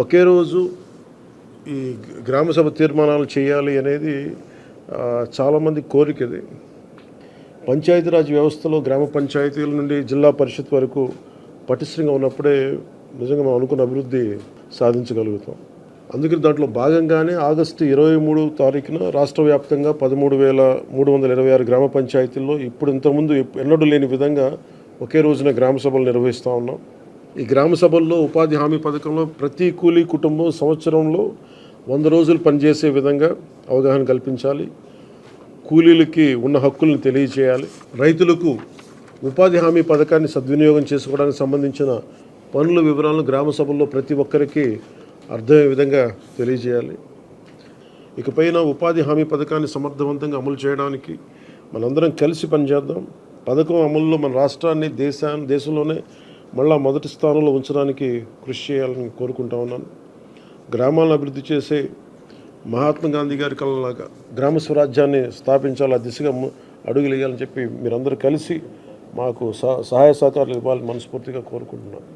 ఒకే రోజు ఈ గ్రామ సభ తీర్మానాలు చేయాలి అనేది చాలామంది కోరికది. పంచాయతీరాజ్ వ్యవస్థలో గ్రామ పంచాయతీల నుండి జిల్లా పరిషత్ వరకు పటిష్టంగా ఉన్నప్పుడే నిజంగా మనం అనుకున్న అభివృద్ధి సాధించగలుగుతాం. అందుకని దాంట్లో భాగంగానే ఆగస్టు 23 తారీఖున రాష్ట్ర వ్యాప్తంగా 13,326 గ్రామ పంచాయతీల్లో ఇప్పుడు ఇంతకుముందు ఎన్నడూ లేని విధంగా ఒకే రోజున గ్రామ సభలు నిర్వహిస్తూ ఉన్నాం. ఈ గ్రామ సభల్లో ఉపాధి హామీ పథకంలో ప్రతి కూలీ కుటుంబం సంవత్సరంలో 100 రోజులు పనిచేసే విధంగా అవగాహన కల్పించాలి. కూలీలకి ఉన్న హక్కులను తెలియజేయాలి. రైతులకు ఉపాధి హామీ పథకాన్ని సద్వినియోగం చేసుకోవడానికి సంబంధించిన పనుల వివరాలను గ్రామ సభల్లో ప్రతి ఒక్కరికి అర్థమయ్యే విధంగా తెలియజేయాలి. ఇకపైన ఉపాధి హామీ పథకాన్ని సమర్థవంతంగా అమలు చేయడానికి మనందరం కలిసి పనిచేద్దాం. పథకం అమలులో మన రాష్ట్రాన్ని దేశంలోనే మళ్ళా మొదటి స్థానంలో ఉంచడానికి కృషి చేయాలని కోరుకుంటా ఉన్నాను. గ్రామాలను అభివృద్ధి చేసే మహాత్మా గాంధీ గారి కళలాగా గ్రామ స్వరాజ్యాన్ని స్థాపించాలి, ఆ దిశగా అడుగులు వేయాలని చెప్పి మీరందరూ కలిసి మాకు సహాయ సహకారాలు ఇవ్వాలని మనస్ఫూర్తిగా కోరుకుంటున్నాను.